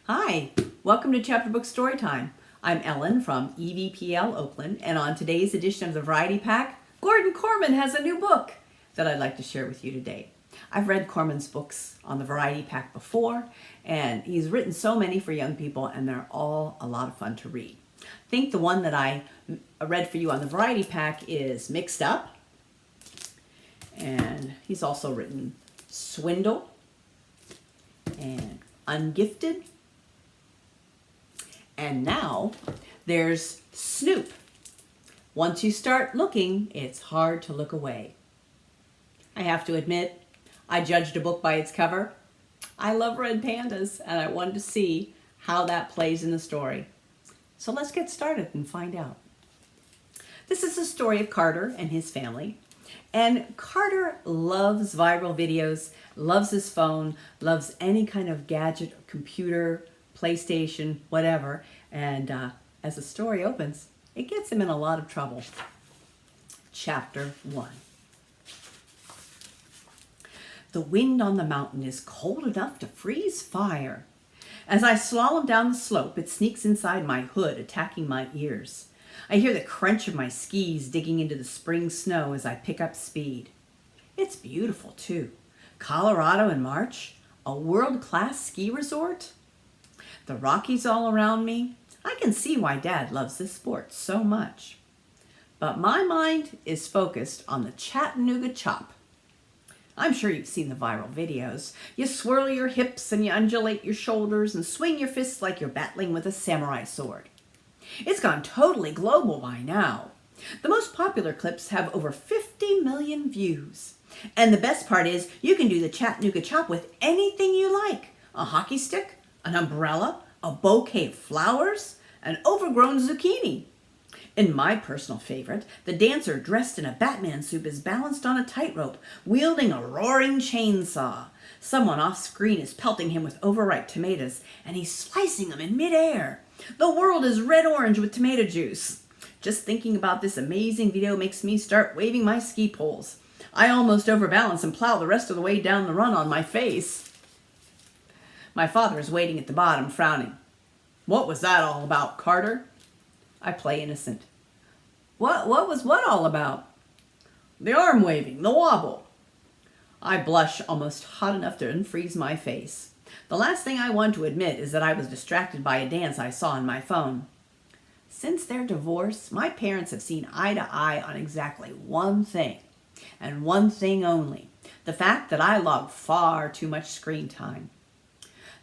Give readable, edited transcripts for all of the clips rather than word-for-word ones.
Hi, welcome to Chapter Book Storytime. I'm Ellen from EVPL Oakland, and on today's edition of the Variety Pack, Gordon Korman has a new book that I'd like to share with you today. I've read Korman's books on the Variety Pack before, and he's written so many for young people, and they're all a lot of fun to read. I think the one that I read for you on the Variety Pack is Mixed Up, and he's also written Swindle and Ungifted. And now there's Snoop. Once you start looking, it's hard to look away. I have to admit, I judged a book by its cover. I love red pandas, and I wanted to see how that plays in the story. So let's get started and find out. This is the story of Carter and his family. And Carter loves viral videos, loves his phone, loves any kind of gadget, computer, PlayStation, whatever, and as the story opens, it gets him in a lot of trouble. Chapter 1. The wind on the mountain is cold enough to freeze fire. As I slalom down the slope, it sneaks inside my hood, attacking my ears. I hear the crunch of my skis digging into the spring snow as I pick up speed. It's beautiful, too. Colorado in March, a world-class ski resort. The Rockies all around me. I can see why Dad loves this sport so much. But my mind is focused on the Chattanooga Chop. I'm sure you've seen the viral videos. You swirl your hips and you undulate your shoulders and swing your fists like you're battling with a samurai sword. It's gone totally global by now. The most popular clips have over 50 million views. And the best part is you can do the Chattanooga Chop with anything you like. A hockey stick, an umbrella, a bouquet of flowers, an overgrown zucchini. In my personal favorite, the dancer dressed in a Batman suit is balanced on a tightrope, wielding a roaring chainsaw. Someone off screen is pelting him with overripe tomatoes, and he's slicing them in midair. The world is red-orange with tomato juice. Just thinking about this amazing video makes me start waving my ski poles. I almost overbalance and plow the rest of the way down the run on my face. My father is waiting at the bottom, frowning. What was that all about, Carter? I play innocent. What was what all about? The arm waving, the wobble. I blush almost hot enough to unfreeze my face. The last thing I want to admit is that I was distracted by a dance I saw on my phone. Since their divorce, my parents have seen eye to eye on exactly one thing, and one thing only, the fact that I log far too much screen time.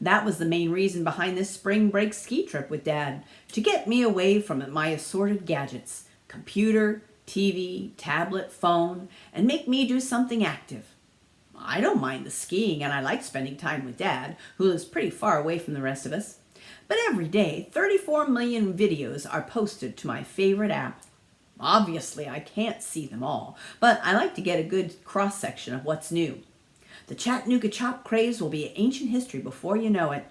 That was the main reason behind this spring break ski trip with Dad, to get me away from my assorted gadgets, computer, TV, tablet, phone, and make me do something active. I don't mind the skiing, and I like spending time with Dad, who lives pretty far away from the rest of us. But every day, 34 million videos are posted to my favorite app. Obviously, I can't see them all, but I like to get a good cross-section of what's new. The Chattanooga Chop craze will be ancient history before you know it.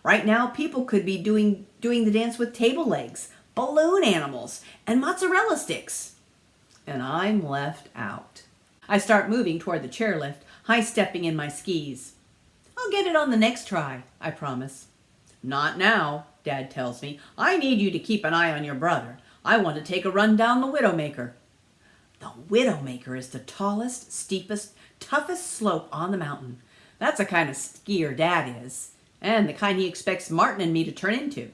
Right now, people could be doing the dance with table legs, balloon animals, and mozzarella sticks. And I'm left out. I start moving toward the chairlift, high-stepping in my skis. I'll get it on the next try, I promise. Not now, Dad tells me. I need you to keep an eye on your brother. I want to take a run down the Widowmaker. The Widowmaker is the tallest, steepest, toughest slope on the mountain. That's the kind of skier Dad is, and the kind he expects Martin and me to turn into.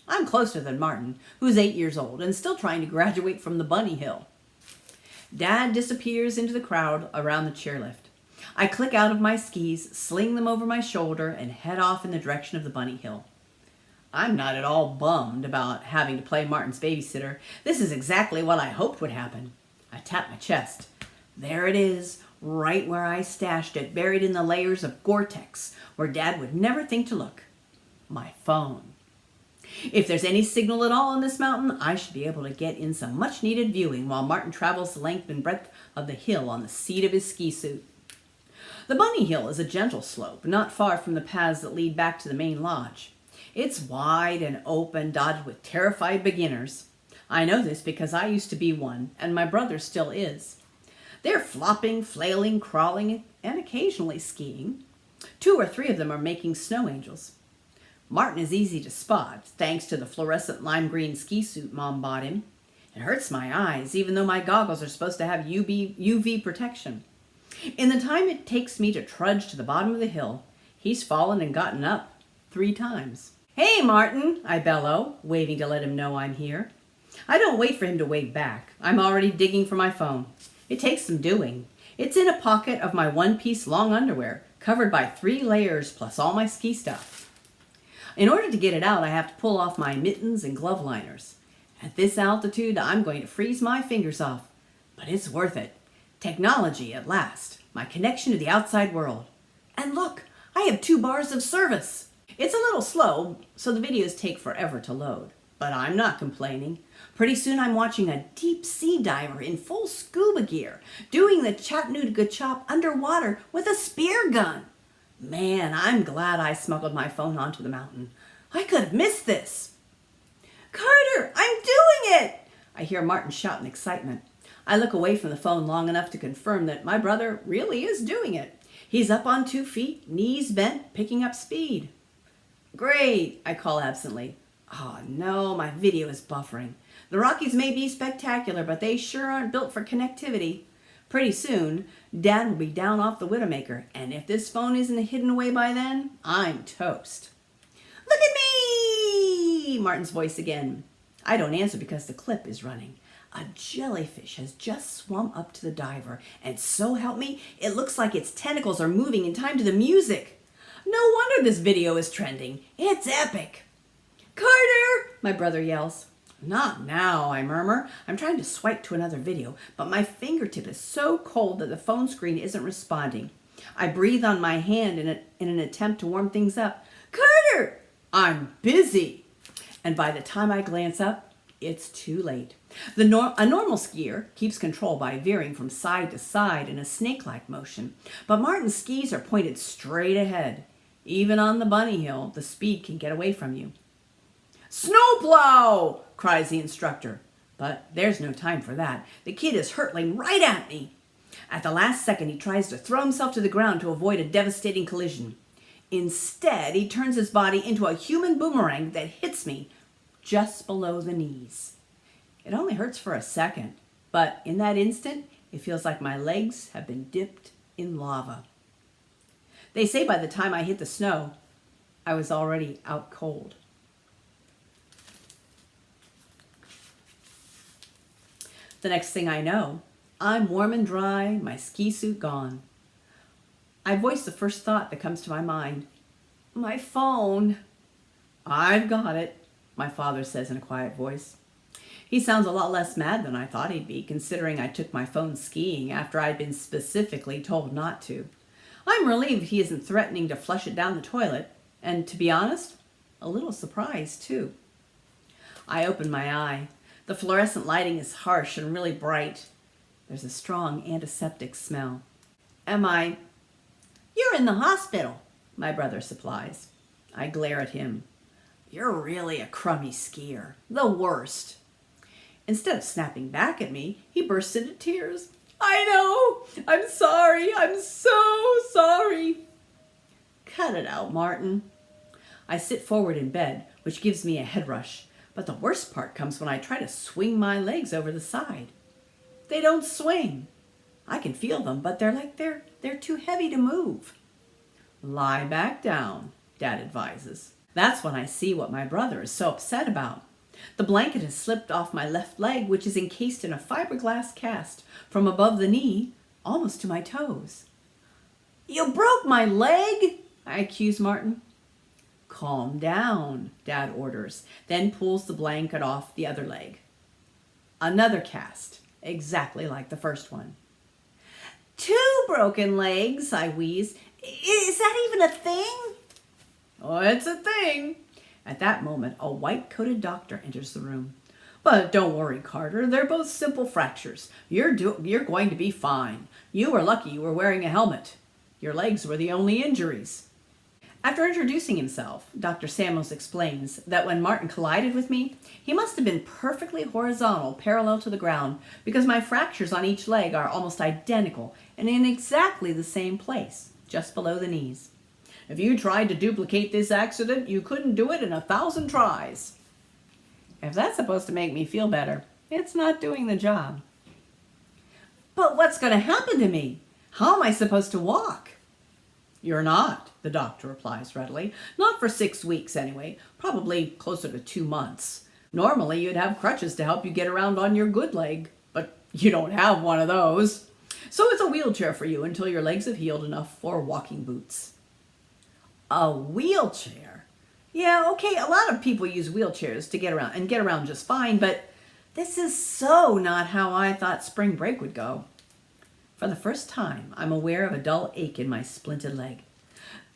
I'm closer than Martin, who's 8 years old and still trying to graduate from the bunny hill. Dad disappears into the crowd around the chairlift. I click out of my skis, sling them over my shoulder, and head off in the direction of the bunny hill. I'm not at all bummed about having to play Martin's babysitter. This is exactly what I hoped would happen. I tap my chest. There it is, right where I stashed it, buried in the layers of Gore-Tex, where Dad would never think to look. My phone. If there's any signal at all on this mountain, I should be able to get in some much-needed viewing while Martin travels the length and breadth of the hill on the seat of his ski suit. The bunny hill is a gentle slope, not far from the paths that lead back to the main lodge. It's wide and open, dotted with terrified beginners. I know this because I used to be one, and my brother still is. They're flopping, flailing, crawling, and occasionally skiing. 2 or 3 of them are making snow angels. Martin is easy to spot, thanks to the fluorescent lime green ski suit Mom bought him. It hurts my eyes, even though my goggles are supposed to have UV protection. In the time it takes me to trudge to the bottom of the hill, he's fallen and gotten up 3 times. "Hey, Martin," I bellow, waving to let him know I'm here. I don't wait for him to wave back. I'm already digging for my phone. It takes some doing. It's in a pocket of my one-piece long underwear, covered by 3 layers plus all my ski stuff. In order to get it out, I have to pull off my mittens and glove liners. At this altitude, I'm going to freeze my fingers off, but it's worth it. Technology at last, my connection to the outside world. And look, I have 2 bars of service. It's a little slow, so the videos take forever to load, but I'm not complaining. Pretty soon I'm watching a deep sea diver in full scuba gear, doing the Chattanooga chop underwater with a spear gun. Man, I'm glad I smuggled my phone onto the mountain. I could have missed this. "Carter, I'm doing it!" I hear Martin shout in excitement. I look away from the phone long enough to confirm that my brother really is doing it. He's up on 2 feet, knees bent, picking up speed. "Great," I call absently. Oh no, my video is buffering. The Rockies may be spectacular, but they sure aren't built for connectivity. Pretty soon, Dad will be down off the Widowmaker, and if this phone isn't hidden away by then, I'm toast. "Look at me!" Martin's voice again. I don't answer because the clip is running. A jellyfish has just swum up to the diver, and so help me, it looks like its tentacles are moving in time to the music. No wonder this video is trending. It's epic. "Carter!" my brother yells. "Not now," I murmur. I'm trying to swipe to another video, but my fingertip is so cold that the phone screen isn't responding. I breathe on my hand in an attempt to warm things up. "Carter!" "I'm busy." And by the time I glance up, it's too late. A normal skier keeps control by veering from side to side in a snake-like motion, but Martin's skis are pointed straight ahead. Even on the bunny hill, the speed can get away from you. "Snowplow!" cries the instructor. But there's no time for that. The kid is hurtling right at me. At the last second, he tries to throw himself to the ground to avoid a devastating collision. Instead, he turns his body into a human boomerang that hits me just below the knees. It only hurts for a second, but in that instant, it feels like my legs have been dipped in lava. They say by the time I hit the snow, I was already out cold. The next thing I know, I'm warm and dry, my ski suit gone. I voice the first thought that comes to my mind. My phone. "I've got it," my father says in a quiet voice. He sounds a lot less mad than I thought he'd be, considering I took my phone skiing after I'd been specifically told not to. I'm relieved he isn't threatening to flush it down the toilet, and to be honest, a little surprised too. I open my eye. The fluorescent lighting is harsh and really bright. There's a strong antiseptic smell. "You're in the hospital," my brother supplies. I glare at him. "You're really a crummy skier. The worst." Instead of snapping back at me, he bursts into tears. "I know. I'm sorry. I'm so sorry." "Cut it out, Martin." I sit forward in bed, which gives me a head rush. But the worst part comes when I try to swing my legs over the side. They don't swing. I can feel them, but they're too heavy to move. "Lie back down," Dad advises. That's when I see what my brother is so upset about. The blanket has slipped off my left leg, which is encased in a fiberglass cast from above the knee almost to my toes. "You broke my leg," I accuse Martin. "Calm down," Dad orders, then pulls the blanket off the other leg. Another cast, exactly like the first one. "2 broken legs," I wheeze. "Is that even a thing?" "Oh, it's a thing." At that moment, a white-coated doctor enters the room. "But don't worry, Carter. They're both simple fractures. You're going to be fine. You were lucky you were wearing a helmet. Your legs were the only injuries." After introducing himself, Dr. Samuels explains that when Martin collided with me, he must have been perfectly horizontal, parallel to the ground, because my fractures on each leg are almost identical and in exactly the same place, just below the knees. If you tried to duplicate this accident, you couldn't do it in 1,000 tries. If that's supposed to make me feel better, it's not doing the job. But what's going to happen to me? How am I supposed to walk? You're not, the doctor replies readily. Not for 6 weeks anyway, probably closer to 2 months. Normally you'd have crutches to help you get around on your good leg, but you don't have one of those. So it's a wheelchair for you until your legs have healed enough for walking boots. A wheelchair? Yeah, okay, a lot of people use wheelchairs to get around and get around just fine, but this is so not how I thought spring break would go. For the first time, I'm aware of a dull ache in my splinted leg.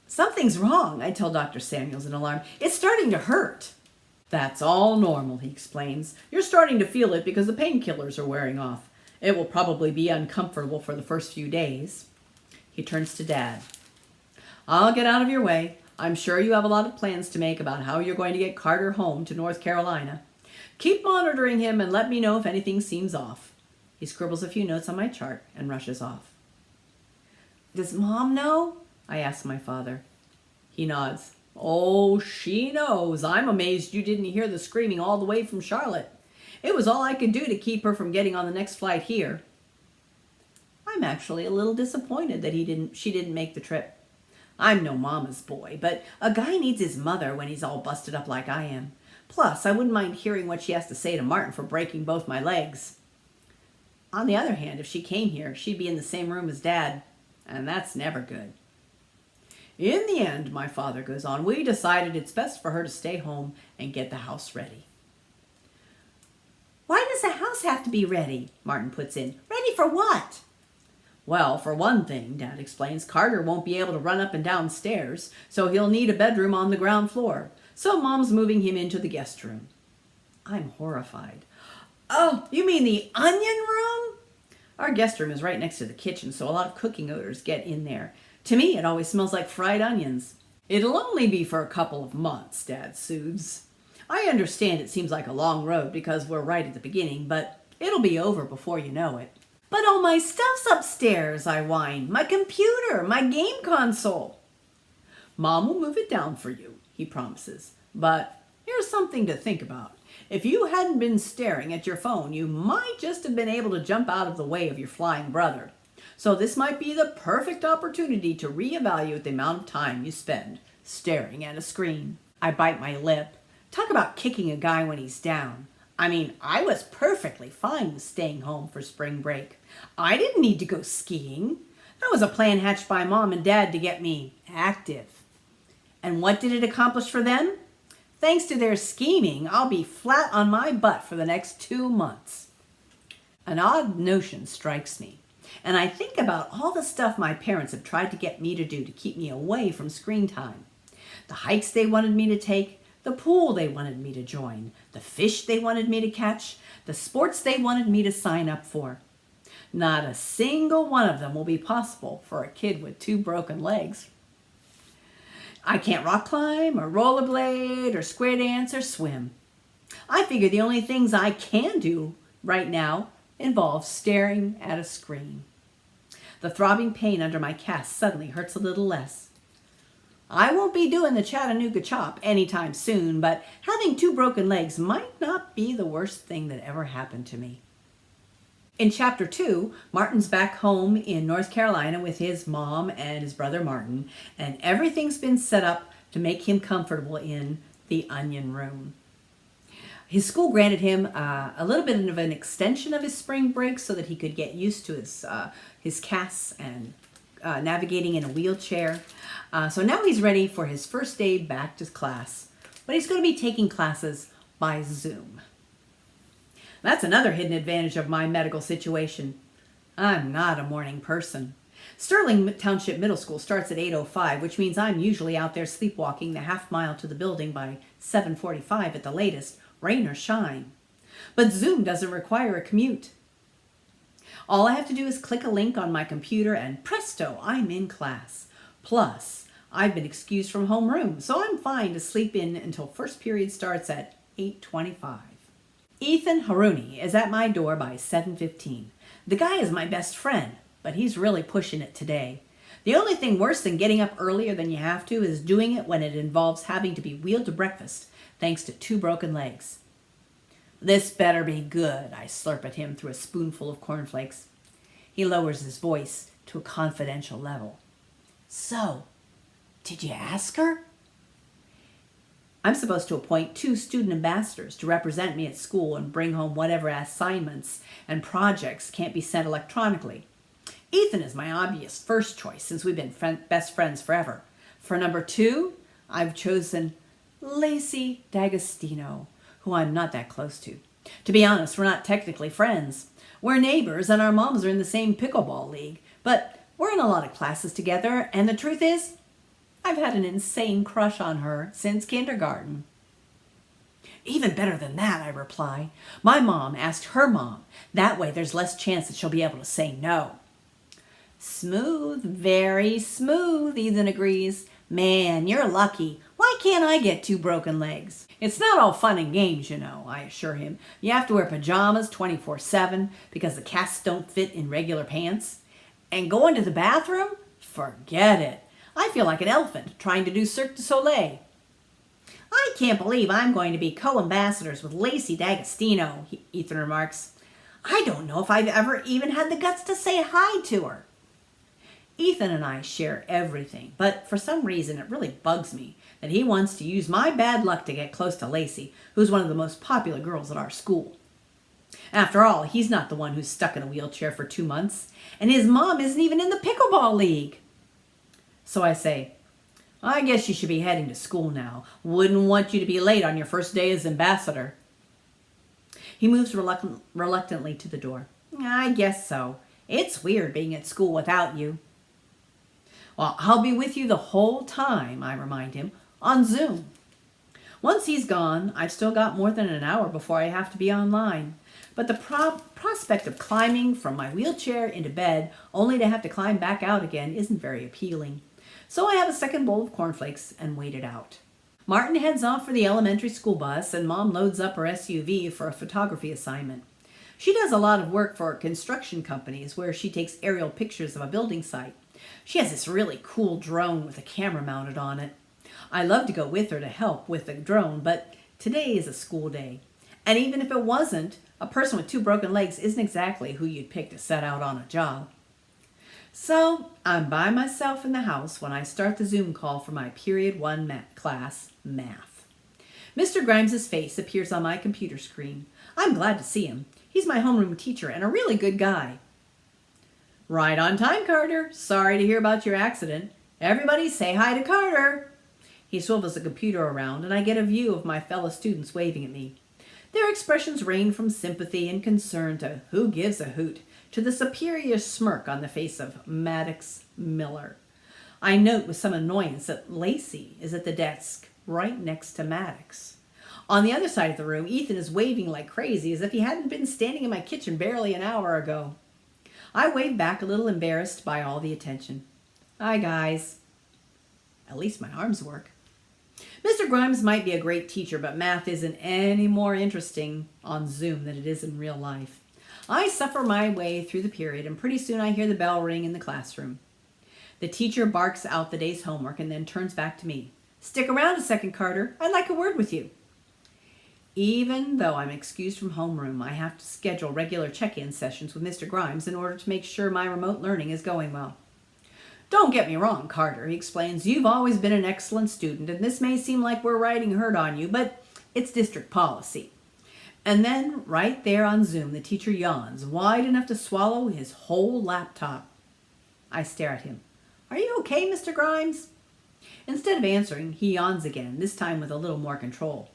Something's wrong, I tell Dr. Samuels in alarm. It's starting to hurt. That's all normal, he explains. You're starting to feel it because the painkillers are wearing off. It will probably be uncomfortable for the first few days. He turns to Dad. I'll get out of your way. I'm sure you have a lot of plans to make about how you're going to get Carter home to North Carolina. Keep monitoring him and let me know if anything seems off. He scribbles a few notes on my chart and rushes off. Does Mom know? I ask my father. He nods. Oh, she knows. I'm amazed you didn't hear the screaming all the way from Charlotte. It was all I could do to keep her from getting on the next flight here. I'm actually a little disappointed that she didn't make the trip. I'm no mama's boy, but a guy needs his mother when he's all busted up like I am. Plus, I wouldn't mind hearing what she has to say to Martin for breaking both my legs. On the other hand, if she came here, she'd be in the same room as Dad, and that's never good. In the end, my father goes on, we decided it's best for her to stay home and get the house ready. Why does the house have to be ready? Martin puts in. Ready for what? Well, for one thing, Dad explains, Carter won't be able to run up and down stairs, so he'll need a bedroom on the ground floor. So Mom's moving him into the guest room. I'm horrified. Oh, you mean the onion room? Our guest room is right next to the kitchen, so a lot of cooking odors get in there. To me, it always smells like fried onions. It'll only be for a couple of months, Dad soothes. I understand it seems like a long road because we're right at the beginning, but it'll be over before you know it. But all my stuff's upstairs, I whine. My computer, my game console. Mom will move it down for you, he promises. But here's something to think about. If you hadn't been staring at your phone, you might just have been able to jump out of the way of your flying brother. So this might be the perfect opportunity to reevaluate the amount of time you spend staring at a screen. I bite my lip. Talk about kicking a guy when he's down. I mean, I was perfectly fine with staying home for spring break. I didn't need to go skiing. That was a plan hatched by Mom and Dad to get me active. And what did it accomplish for them? Thanks to their scheming, I'll be flat on my butt for the next 2 months. An odd notion strikes me, and I think about all the stuff my parents have tried to get me to do to keep me away from screen time. The hikes they wanted me to take, the pool they wanted me to join, the fish they wanted me to catch, the sports they wanted me to sign up for. Not a single one of them will be possible for a kid with 2 broken legs. I can't rock climb or rollerblade or square dance or swim. I figure the only things I can do right now involve staring at a screen. The throbbing pain under my cast suddenly hurts a little less. I won't be doing the Chattanooga chop anytime soon, but having 2 broken legs might not be the worst thing that ever happened to me. In Chapter 2, Martin's back home in North Carolina with his mom and his brother Martin, and everything's been set up to make him comfortable in the onion room. His school granted him a little bit of an extension of his spring break so that he could get used to his casts and navigating in a wheelchair. So now he's ready for his first day back to class, but he's going to be taking classes by Zoom. That's another hidden advantage of my medical situation. I'm not a morning person. Sterling Township Middle School starts at 8:05, which means I'm usually out there sleepwalking the half mile to the building by 7:45 at the latest, rain or shine. But Zoom doesn't require a commute. All I have to do is click a link on my computer and presto, I'm in class. Plus, I've been excused from homeroom, so I'm fine to sleep in until first period starts at 8:25. Ethan Haruni is at my door by 7:15. The guy is my best friend, but he's really pushing it today. The only thing worse than getting up earlier than you have to is doing it when it involves having to be wheeled to breakfast, thanks to 2 broken legs. This better be good, I slurp at him through a spoonful of cornflakes. He lowers his voice to a confidential level. So, did you ask her? I'm supposed to appoint 2 student ambassadors to represent me at school and bring home whatever assignments and projects can't be sent electronically. Ethan is my obvious first choice since we've been best friends forever. For number 2, I've chosen Lacey D'Agostino, who I'm not that close to. To be honest, we're not technically friends. We're neighbors and our moms are in the same pickleball league, but we're in a lot of classes together, and the truth is, I've had an insane crush on her since kindergarten. Even better than that, I reply. My mom asked her mom. That way there's less chance that she'll be able to say no. Smooth, very smooth, Ethan agrees. Man, you're lucky. Why can't I get 2 broken legs? It's not all fun and games, you know, I assure him. You have to wear pajamas 24/7 because the casts don't fit in regular pants. And going to the bathroom? Forget it. I feel like an elephant trying to do Cirque du Soleil. I can't believe I'm going to be co-ambassadors with Lacey D'Agostino, Ethan remarks. I don't know if I've ever even had the guts to say hi to her. Ethan and I share everything, but for some reason it really bugs me that he wants to use my bad luck to get close to Lacey, who's one of the most popular girls at our school. After all, he's not the one who's stuck in a wheelchair for 2 months, and his mom isn't even in the pickleball league. So I say, I guess you should be heading to school now. Wouldn't want you to be late on your first day as ambassador. He moves reluctantly to the door. I guess so. It's weird being at school without you. Well, I'll be with you the whole time, I remind him, on Zoom. Once he's gone, I've still got more than an hour before I have to be online. But the prospect of climbing from my wheelchair into bed only to have to climb back out again isn't very appealing. So I have a second bowl of cornflakes and wait it out. Martin heads off for the elementary school bus and Mom loads up her SUV for a photography assignment. She does a lot of work for construction companies where she takes aerial pictures of a building site. She has this really cool drone with a camera mounted on it. I love to go with her to help with the drone, but today is a school day. And even if it wasn't, a person with 2 broken legs isn't exactly who you'd pick to set out on a job. So I'm by myself in the house when I start the Zoom call for my Period 1 class, Math. Mr. Grimes' face appears on my computer screen. I'm glad to see him. He's my homeroom teacher and a really good guy. Right on time, Carter. Sorry to hear about your accident. Everybody say hi to Carter. He swivels the computer around and I get a view of my fellow students waving at me. Their expressions range from sympathy and concern to who gives a hoot, to the superior smirk on the face of Maddox Miller. I note with some annoyance that Lacey is at the desk right next to Maddox. On the other side of the room, Ethan is waving like crazy as if he hadn't been standing in my kitchen barely an hour ago. I wave back a little embarrassed by all the attention. Hi, guys. At least my arms work. Mr. Grimes might be a great teacher, but math isn't any more interesting on Zoom than it is in real life. I suffer my way through the period, and pretty soon I hear the bell ring in the classroom. The teacher barks out the day's homework and then turns back to me. Stick around a second, Carter. I'd like a word with you. Even though I'm excused from homeroom, I have to schedule regular check-in sessions with Mr. Grimes in order to make sure my remote learning is going well. Don't get me wrong, Carter, he explains. You've always been an excellent student, and this may seem like we're riding herd on you, but it's district policy. And then, right there on Zoom, the teacher yawns, wide enough to swallow his whole laptop. I stare at him. Are you okay, Mr. Grimes? Instead of answering, he yawns again, this time with a little more control.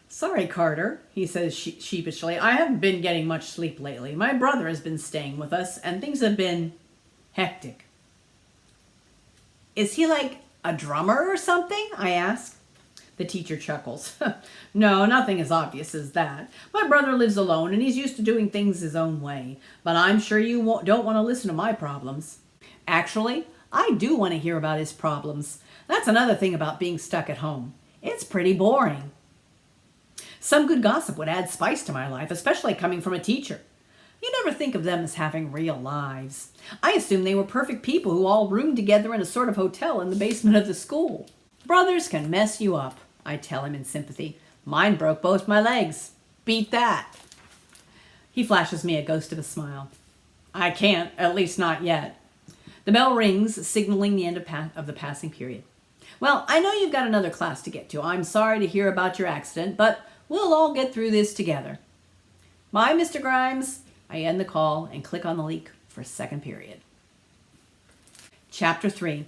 Sorry, Carter, he says sheepishly. I haven't been getting much sleep lately. My brother has been staying with us, and things have been hectic. Is he like a drummer or something? I ask. The teacher chuckles. No, nothing as obvious as that. My brother lives alone, and he's used to doing things his own way. But I'm sure you don't want to listen to my problems. Actually, I do want to hear about his problems. That's another thing about being stuck at home. It's pretty boring. Some good gossip would add spice to my life, especially coming from a teacher. You never think of them as having real lives. I assumed they were perfect people who all roomed together in a sort of hotel in the basement of the school. Brothers can mess you up, I tell him in sympathy. Mine broke both my legs. Beat that. He flashes me a ghost of a smile. I can't, at least not yet. The bell rings, signaling the end of the passing period. Well, I know you've got another class to get to. I'm sorry to hear about your accident, but we'll all get through this together. Bye, Mr. Grimes. I end the call and click on the leak for second period. Chapter 3.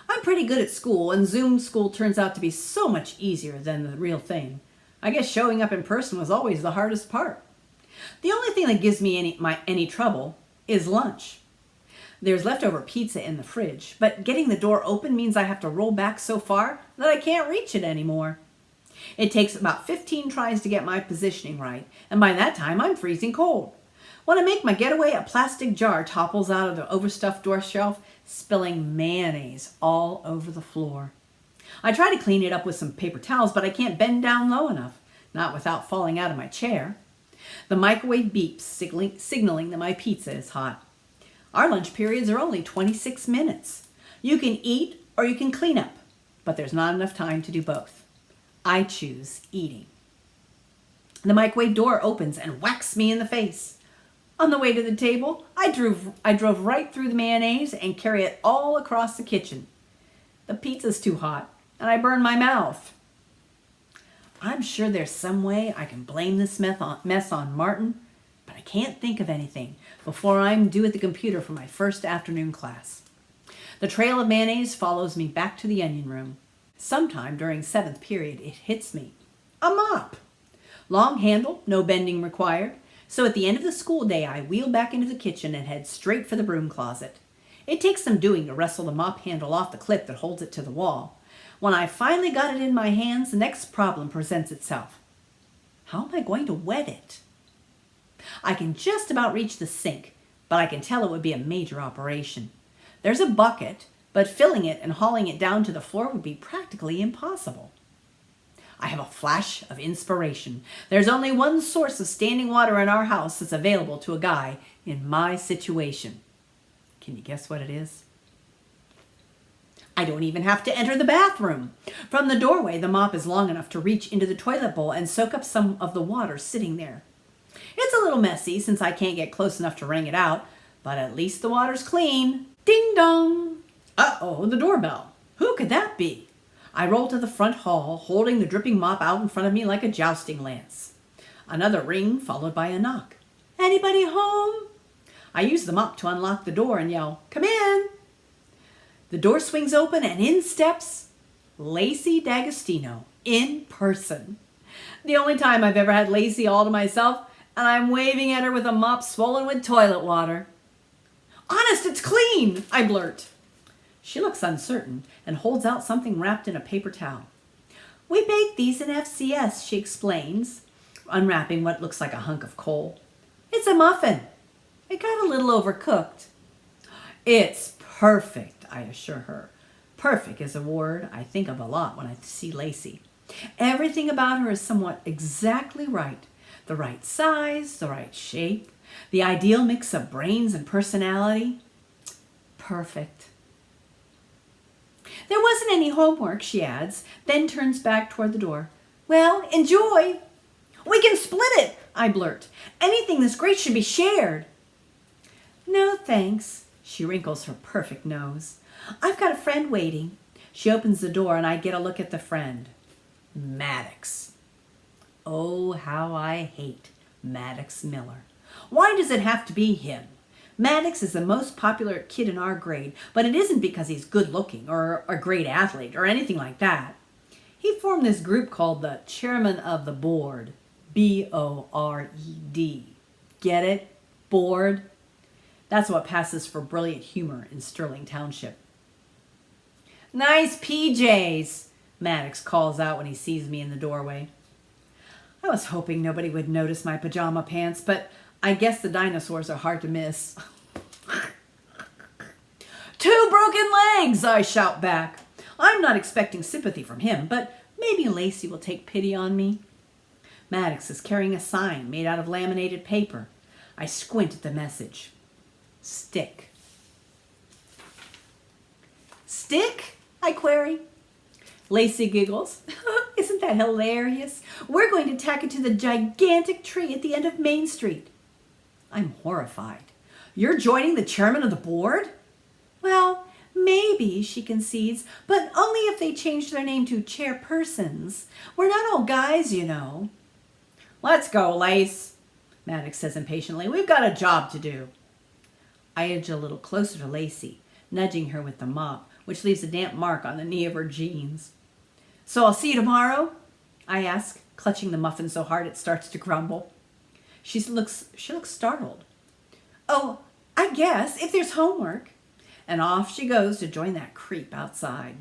I'm pretty good at school, and Zoom school turns out to be so much easier than the real thing. I guess showing up in person was always the hardest part. The only thing that gives me any trouble is lunch. There's leftover pizza in the fridge, but getting the door open means I have to roll back so far that I can't reach it anymore. It takes about 15 tries to get my positioning right, and by that time I'm freezing cold. When I make my getaway, a plastic jar topples out of the overstuffed door shelf, spilling mayonnaise all over the floor. I try to clean it up with some paper towels, but I can't bend down low enough, not without falling out of my chair. The microwave beeps, signaling that my pizza is hot. Our lunch periods are only 26 minutes. You can eat or you can clean up, but there's not enough time to do both. I choose eating. The microwave door opens and whacks me in the face. On the way to the table, I drove right through the mayonnaise and carry it all across the kitchen. The pizza's too hot, and I burn my mouth. I'm sure there's some way I can blame this mess on Martin, but I can't think of anything before I'm due at the computer for my first afternoon class. The trail of mayonnaise follows me back to the onion room. Sometime during seventh period, it hits me. A mop! Long handle, no bending required. So at the end of the school day, I wheel back into the kitchen and head straight for the broom closet. It takes some doing to wrestle the mop handle off the clip that holds it to the wall. When I finally got it in my hands, the next problem presents itself. How am I going to wet it? I can just about reach the sink, but I can tell it would be a major operation. There's a bucket, but filling it and hauling it down to the floor would be practically impossible. I have a flash of inspiration. There's only one source of standing water in our house that's available to a guy in my situation. Can you guess what it is? I don't even have to enter the bathroom. From the doorway, the mop is long enough to reach into the toilet bowl and soak up some of the water sitting there. It's a little messy since I can't get close enough to wring it out, but at least the water's clean. Ding dong! Uh-oh, the doorbell. Who could that be? I roll to the front hall, holding the dripping mop out in front of me like a jousting lance. Another ring, followed by a knock. Anybody home? I use the mop to unlock the door and yell, "Come in!" The door swings open and in steps Lacey D'Agostino, in person. The only time I've ever had Lacey all to myself, and I'm waving at her with a mop swollen with toilet water. "Honest, it's clean!" I blurt. She looks uncertain and holds out something wrapped in a paper towel. "We bake these in FCS," she explains, unwrapping what looks like a hunk of coal. "It's a muffin. It got a little overcooked." "It's perfect," I assure her. Perfect is a word I think of a lot when I see Lacey. Everything about her is somewhat exactly right. The right size, the right shape, the ideal mix of brains and personality. Perfect. "There wasn't any homework," she adds, then turns back toward the door. "Well, enjoy." "We can split it," I blurt. "Anything this great should be shared." "No, thanks." She wrinkles her perfect nose. "I've got a friend waiting." She opens the door and I get a look at the friend. Maddox. Oh, how I hate Maddox Miller. Why does it have to be him? Maddox is the most popular kid in our grade, but it isn't because he's good looking or a great athlete or anything like that. He formed this group called the Chairman of the Board. B-O-R-E-D. Get it? Board? That's what passes for brilliant humor in Sterling Township. "Nice PJs," Maddox calls out when he sees me in the doorway. I was hoping nobody would notice my pajama pants, but I guess the dinosaurs are hard to miss. "Two broken legs," I shout back. I'm not expecting sympathy from him, but maybe Lacey will take pity on me. Maddox is carrying a sign made out of laminated paper. I squint at the message. Stick. Stick? I query. Lacey giggles. Isn't that hilarious? We're going to tack it to the gigantic tree at the end of Main Street. I'm horrified. You're joining the chairman of the board? Well, maybe, she concedes, but only if they change their name to chairpersons. We're not all guys, you know. Let's go, Lace, Maddox says impatiently. We've got a job to do. I edge a little closer to Lacey, nudging her with the mop, which leaves a damp mark on the knee of her jeans. So I'll see you tomorrow? I ask, clutching the muffin so hard it starts to crumble. She looks startled. Oh, I guess, if there's homework. And off she goes to join that creep outside.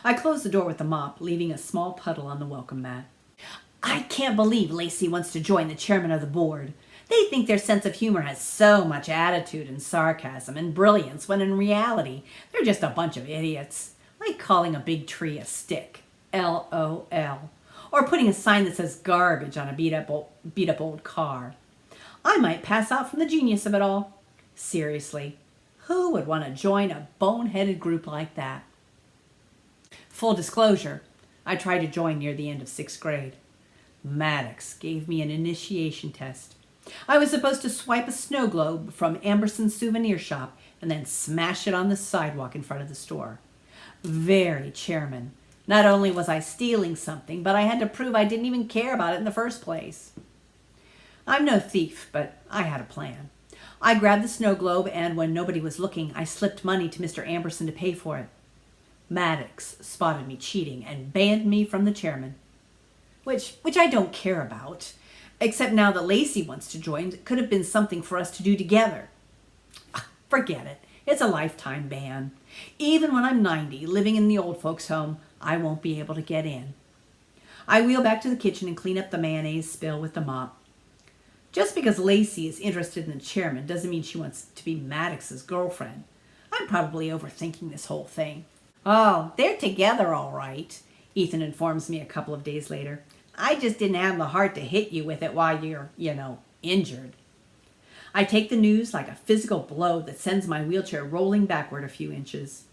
I close the door with the mop, leaving a small puddle on the welcome mat. I can't believe Lacey wants to join the chairman of the board. They think their sense of humor has so much attitude and sarcasm and brilliance, when in reality, they're just a bunch of idiots. Like calling a big tree a stick. LOL. Or putting a sign that says garbage on a beat up old car. I might pass out from the genius of it all. Seriously, who would want to join a boneheaded group like that? Full disclosure, I tried to join near the end of 6th grade. Maddox gave me an initiation test. I was supposed to swipe a snow globe from Amberson's souvenir shop and then smash it on the sidewalk in front of the store. Very chairman. Not only was I stealing something, but I had to prove I didn't even care about it in the first place. I'm no thief, but I had a plan. I grabbed the snow globe, and when nobody was looking, I slipped money to Mr. Amberson to pay for it. Maddox spotted me cheating and banned me from the chairman. Which I don't care about. Except now that Lacey wants to join, it could have been something for us to do together. Forget it. It's a lifetime ban. Even when I'm 90, living in the old folks' home, I won't be able to get in. I wheel back to the kitchen and clean up the mayonnaise spill with the mop. Just because Lacey is interested in the chairman doesn't mean she wants to be Maddox's girlfriend. I'm probably overthinking this whole thing. Oh, they're together all right, Ethan informs me a couple of days later. I just didn't have the heart to hit you with it while you're, injured. I take the news like a physical blow that sends my wheelchair rolling backward a few inches.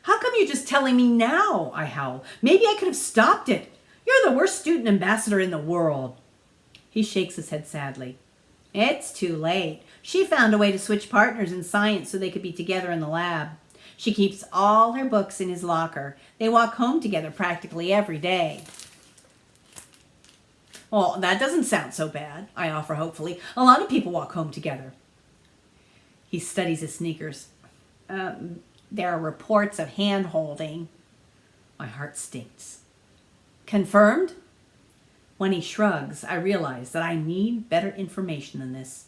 How come you're just telling me now? I howl. Maybe I could have stopped it. You're the worst student ambassador in the world. He shakes his head sadly. It's too late. She found a way to switch partners in science so they could be together in the lab. She keeps all her books in his locker. They walk home together practically every day. Well, that doesn't sound so bad, I offer hopefully. A lot of people walk home together. He studies his sneakers. There are reports of hand-holding. My heart stinks. Confirmed? When he shrugs, I realize that I need better information than this.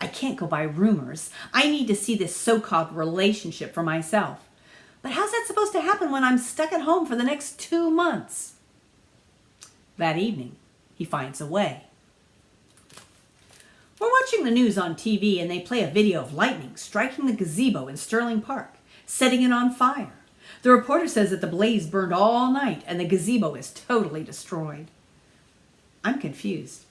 I can't go by rumors. I need to see this so-called relationship for myself. But how's that supposed to happen when I'm stuck at home for the next 2 months? That evening, he finds a way. We're watching the news on TV and they play a video of lightning striking the gazebo in Sterling Park, setting it on fire. The reporter says that the blaze burned all night and the gazebo is totally destroyed. I'm confused.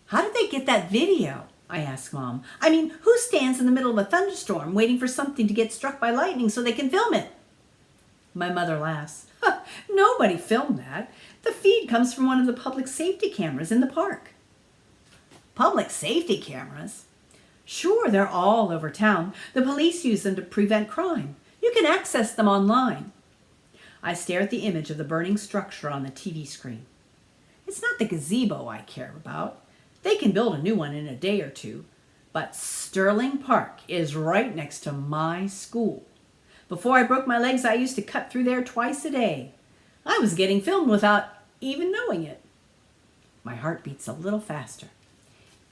How did they get that video? I ask Mom. I mean, who stands in the middle of a thunderstorm waiting for something to get struck by lightning so they can film it? My mother laughs. Nobody filmed that. The feed comes from one of the public safety cameras in the park. Public safety cameras? Sure, they're all over town. The police use them to prevent crime. You can access them online. I stare at the image of the burning structure on the TV screen. It's not the gazebo I care about. They can build a new one in a day or two. But Sterling Park is right next to my school. Before I broke my legs, I used to cut through there twice a day. I was getting filmed without even knowing it. My heart beats a little faster.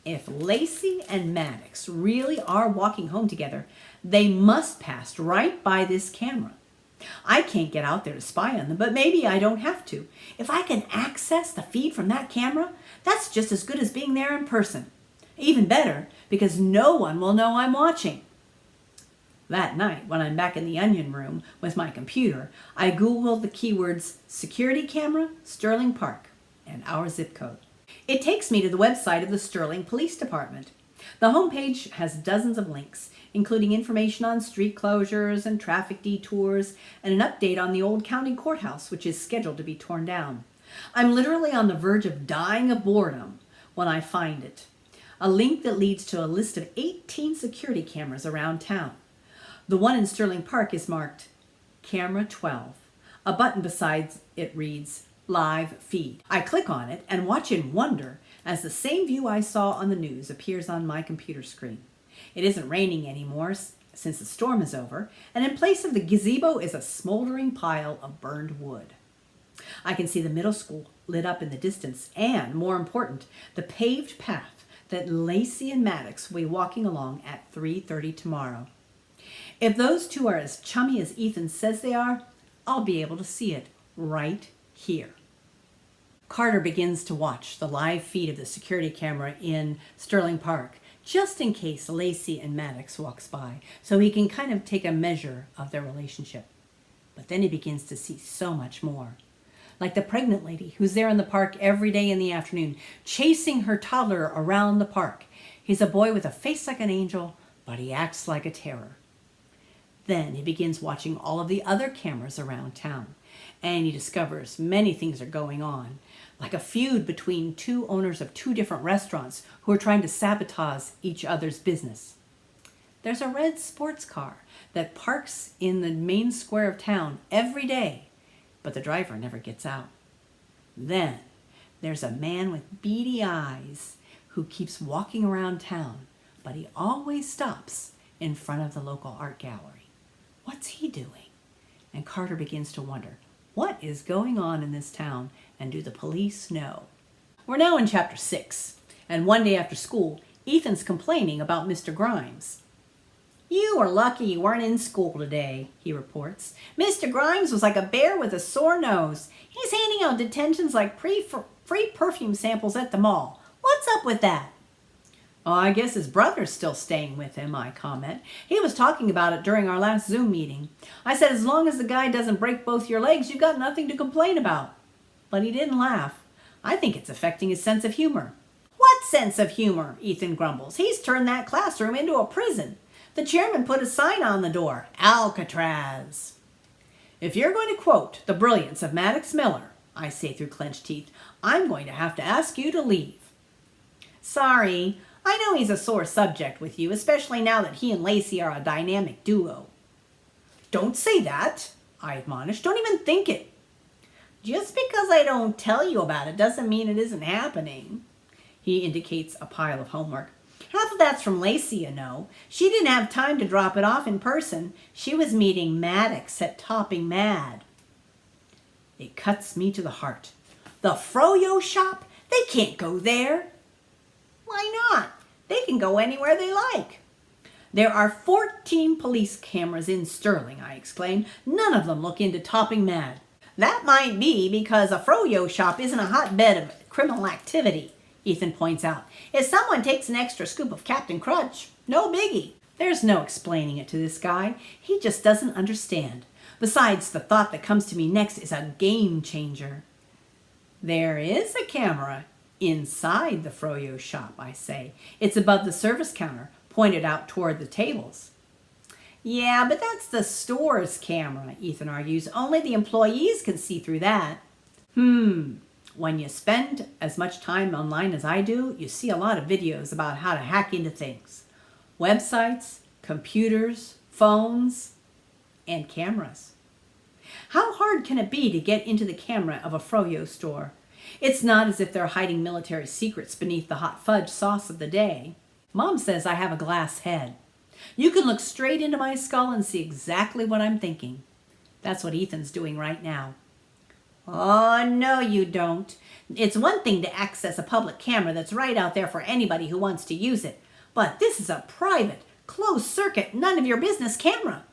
If Lacey and Maddox really are walking home together, they must pass right by this camera. I can't get out there to spy on them, but maybe I don't have to. If I can access the feed from that camera, that's just as good as being there in person. Even better, because no one will know I'm watching. That night, when I'm back in the onion room with my computer, I Googled the keywords security camera, Sterling Park, and our zip code. It takes me to the website of the Sterling Police Department. The homepage has dozens of links, including information on street closures and traffic detours, and an update on the old county courthouse, which is scheduled to be torn down. I'm literally on the verge of dying of boredom when I find it. A link that leads to a list of 18 security cameras around town. The one in Sterling Park is marked Camera 12. A button beside it reads Live Feed. I click on it and watch in wonder as the same view I saw on the news appears on my computer screen. It isn't raining anymore since the storm is over, and in place of the gazebo is a smoldering pile of burned wood. I can see the middle school lit up in the distance and, more important, the paved path that Lacey and Maddox will be walking along at 3:30 tomorrow. If those two are as chummy as Ethan says they are, I'll be able to see it right here. Carter begins to watch the live feed of the security camera in Sterling Park, just in case Lacey and Maddox walks by, so he can kind of take a measure of their relationship. But then he begins to see so much more. Like the pregnant lady who's there in the park every day in the afternoon, chasing her toddler around the park. He's a boy with a face like an angel, but he acts like a terror. Then he begins watching all of the other cameras around town, and he discovers many things are going on, like a feud between two owners of two different restaurants who are trying to sabotage each other's business. There's a red sports car that parks in the main square of town every day, but the driver never gets out. Then there's a man with beady eyes who keeps walking around town, but he always stops in front of the local art gallery. What's he doing? And Carter begins to wonder, what is going on in this town, and do the police know? We're now in chapter 6, and one day after school, Ethan's complaining about Mr. Grimes. "You are lucky you weren't in school today," he reports. "Mr. Grimes was like a bear with a sore nose. He's handing out detentions like free perfume samples at the mall. What's up with that?" "Oh, I guess his brother's still staying with him," I comment. "He was talking about it during our last Zoom meeting. I said, as long as the guy doesn't break both your legs, you've got nothing to complain about." But he didn't laugh. "I think it's affecting his sense of humor." "What sense of humor?" Ethan grumbles. "He's turned that classroom into a prison. The chairman put a sign on the door, Alcatraz." "If you're going to quote the brilliance of Maddox Miller," I say through clenched teeth, "I'm going to have to ask you to leave." "Sorry. I know he's a sore subject with you, especially now that he and Lacey are a dynamic duo." "Don't say that," I admonish. "Don't even think it." "Just because I don't tell you about it doesn't mean it isn't happening." He indicates a pile of homework. "Half of that's from Lacey, you know. She didn't have time to drop it off in person. She was meeting Maddox at Topping Mad." It cuts me to the heart. The Froyo shop? They can't go there. "Why not? They can go anywhere they like." "There are 14 police cameras in Sterling," I exclaim. "None of them look into Topping Mad." "That might be because a Froyo shop isn't a hotbed of criminal activity," Ethan points out. "If someone takes an extra scoop of Captain Crunch, no biggie." There's no explaining it to this guy. He just doesn't understand. Besides, the thought that comes to me next is a game changer. "There is a camera inside the Froyo shop," I say. "It's above the service counter, pointed out toward the tables." "Yeah, but that's the store's camera," Ethan argues. "Only the employees can see through that." When you spend as much time online as I do, you see a lot of videos about how to hack into things. Websites, computers, phones, and cameras. How hard can it be to get into the camera of a Froyo store? It's not as if they're hiding military secrets beneath the hot fudge sauce of the day. Mom says I have a glass head. You can look straight into my skull and see exactly what I'm thinking. That's what Ethan's doing right now. "Oh, no, you don't. It's one thing to access a public camera that's right out there for anybody who wants to use it. But this is a private, closed-circuit, none-of-your-business camera.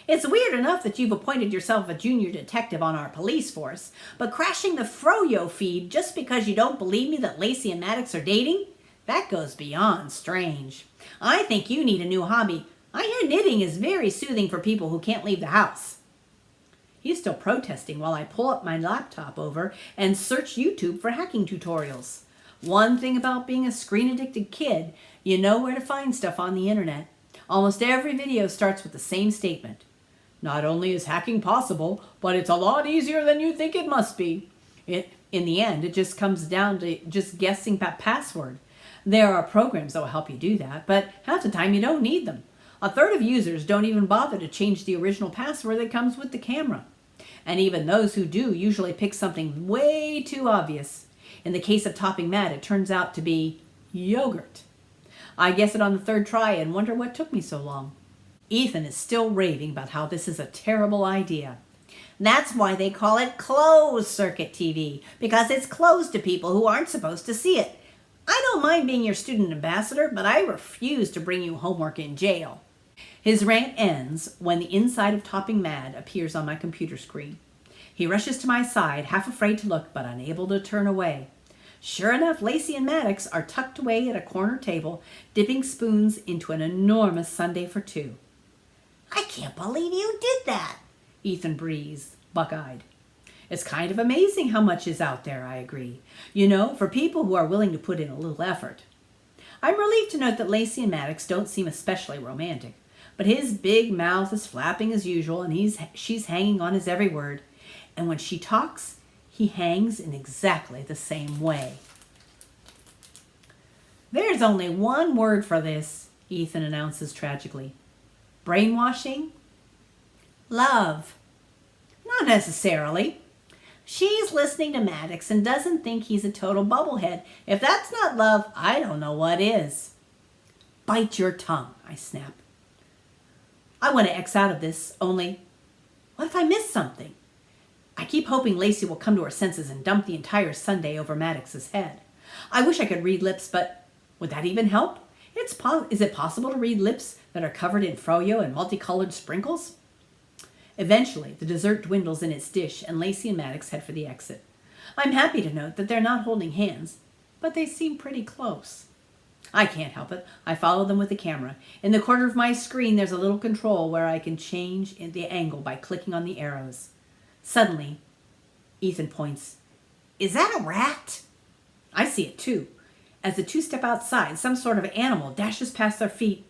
It's weird enough that you've appointed yourself a junior detective on our police force, but crashing the Froyo feed just because you don't believe me that Lacey and Maddox are dating? That goes beyond strange. I think you need a new hobby. I hear knitting is very soothing for people who can't leave the house." He's still protesting while I pull up my laptop over and search YouTube for hacking tutorials. One thing about being a screen-addicted kid, you know where to find stuff on the internet. Almost every video starts with the same statement. Not only is hacking possible, but it's a lot easier than you think it must be. In the end, it just comes down to just guessing that password. There are programs that will help you do that, but half the time you don't need them. A third of users don't even bother to change the original password that comes with the camera. And even those who do usually pick something way too obvious. In the case of Topping Mad, it turns out to be yogurt. I guess it on the third try and wonder what took me so long. Ethan is still raving about how this is a terrible idea. That's why they call it closed circuit TV, because it's closed to people who aren't supposed to see it. I don't mind being your student ambassador, but I refuse to bring you homework in jail. His rant ends when the inside of Topping Mad appears on my computer screen. He rushes to my side, half afraid to look, but unable to turn away. Sure enough, Lacey and Maddox are tucked away at a corner table, dipping spoons into an enormous sundae for two. I can't believe you did that, Ethan breathes, buck-eyed. It's kind of amazing how much is out there, I agree. You know, for people who are willing to put in a little effort. I'm relieved to note that Lacey and Maddox don't seem especially romantic, but his big mouth is flapping as usual and she's hanging on his every word. And when she talks, he hangs in exactly the same way. There's only one word for this, Ethan announces tragically. Brainwashing? Love. Not necessarily. She's listening to Maddox and doesn't think he's a total bubblehead. If that's not love, I don't know what is. Bite your tongue, I snap. I want to X out of this, only what if I miss something? I keep hoping Lacey will come to her senses and dump the entire sundae over Maddox's head. I wish I could read lips, but would that even help? Is it possible to read lips that are covered in froyo and multicolored sprinkles? Eventually, the dessert dwindles in its dish and Lacey and Maddox head for the exit. I'm happy to note that they're not holding hands, but they seem pretty close. I can't help it. I follow them with the camera. In the corner of my screen, there's a little control where I can change the angle by clicking on the arrows. Suddenly, Ethan points. Is that a rat? I see it too. As the two step outside, some sort of animal dashes past their feet.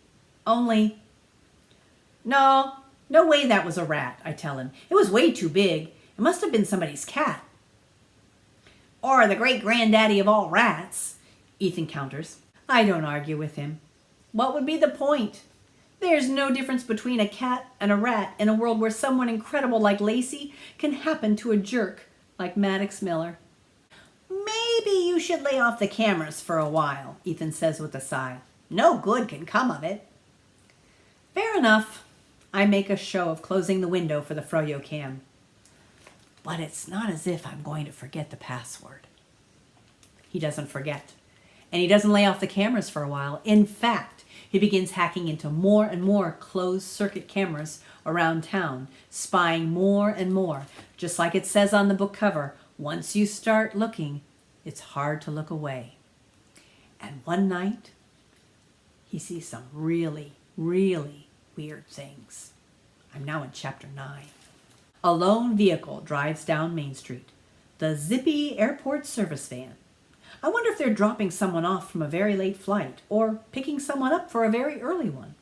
Only, no way that was a rat, I tell him. It was way too big. It must have been somebody's cat. Or the great-granddaddy of all rats, Ethan counters. I don't argue with him. What would be the point? There's no difference between a cat and a rat in a world where someone incredible like Lacey can happen to a jerk like Maddox Miller. Maybe you should lay off the cameras for a while, Ethan says with a sigh. No good can come of it. Fair enough. I make a show of closing the window for the froyo cam. But it's not as if I'm going to forget the password. He doesn't forget. And he doesn't lay off the cameras for a while. In fact, he begins hacking into more and more closed-circuit cameras around town, spying more and more. Just like it says on the book cover, once you start looking, it's hard to look away. And one night, he sees some really, really weird things. I'm now in Chapter 9. A lone vehicle drives down Main Street. The zippy airport service van. I wonder if they're dropping someone off from a very late flight or picking someone up for a very early one.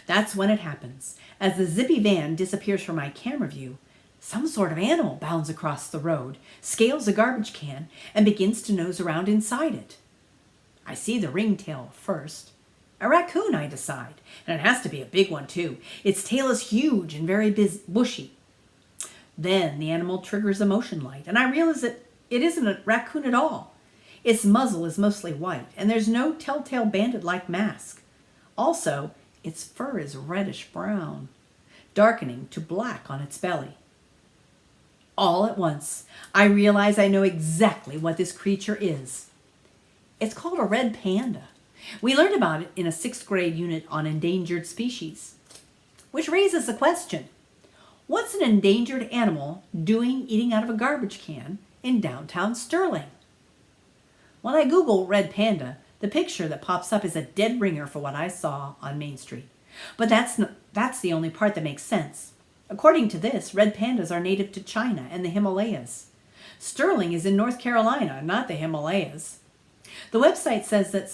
That's when it happens. As the zippy van disappears from my camera view, some sort of animal bounds across the road, scales a garbage can, and begins to nose around inside it. I see the ringtail first. A raccoon, I decide, and it has to be a big one too. Its tail is huge and very bushy. Then the animal triggers a motion light, and I realize that it isn't a raccoon at all. Its muzzle is mostly white, and there's no telltale bandit-like mask. Also, its fur is reddish-brown, darkening to black on its belly. All at once, I realize I know exactly what this creature is. It's called a red panda. We learned about it in a 6th grade unit on endangered species. Which raises the question, what's an endangered animal doing eating out of a garbage can in downtown Sterling? When I Google red panda, the picture that pops up is a dead ringer for what I saw on Main Street. But that's the only part that makes sense. According to this, red pandas are native to China and the Himalayas. Sterling is in North Carolina, not the Himalayas. The website says that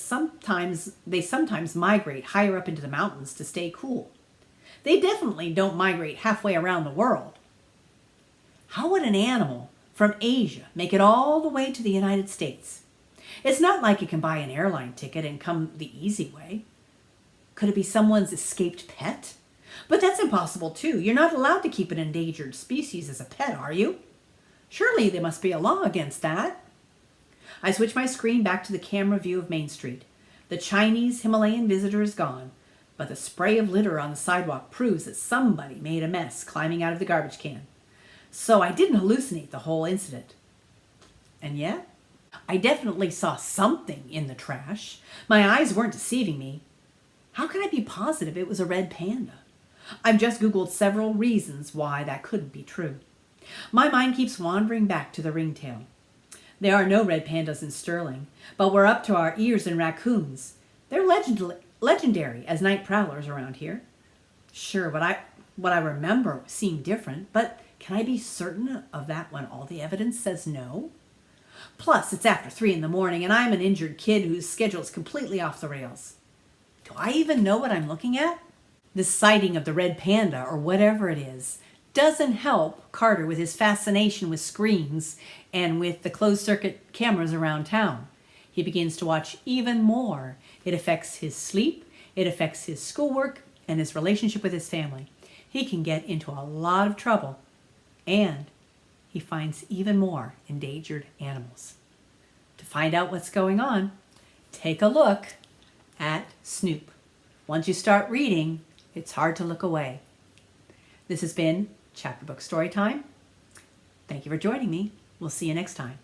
they sometimes migrate higher up into the mountains to stay cool. They definitely don't migrate halfway around the world. How would an animal from Asia make it all the way to the United States? It's not like it can buy an airline ticket and come the easy way. Could it be someone's escaped pet? But that's impossible too. You're not allowed to keep an endangered species as a pet, are you? Surely there must be a law against that. I switch my screen back to the camera view of Main Street. The Chinese Himalayan visitor is gone, but the spray of litter on the sidewalk proves that somebody made a mess climbing out of the garbage can. So I didn't hallucinate the whole incident. And yet, I definitely saw something in the trash. My eyes weren't deceiving me. How can I be positive it was a red panda? I've just Googled several reasons why that couldn't be true. My mind keeps wandering back to the ringtail. There are no red pandas in Sterling, but we're up to our ears in raccoons. They're legendary as night prowlers around here. Sure, what I remember seemed different, but can I be certain of that when all the evidence says no? Plus, it's after 3 in the morning, and I'm an injured kid whose schedule is completely off the rails. Do I even know what I'm looking at? This sighting of the red panda, or whatever it is, doesn't help Carter with his fascination with screens and with the closed-circuit cameras around town. He begins to watch even more. It affects his sleep, it affects his schoolwork, and his relationship with his family. He can get into a lot of trouble, and he finds even more endangered animals. To find out what's going on, take a look at Snoop. Once you start reading, it's hard to look away. This has been Chapter Book Storytime. Thank you for joining me. We'll see you next time.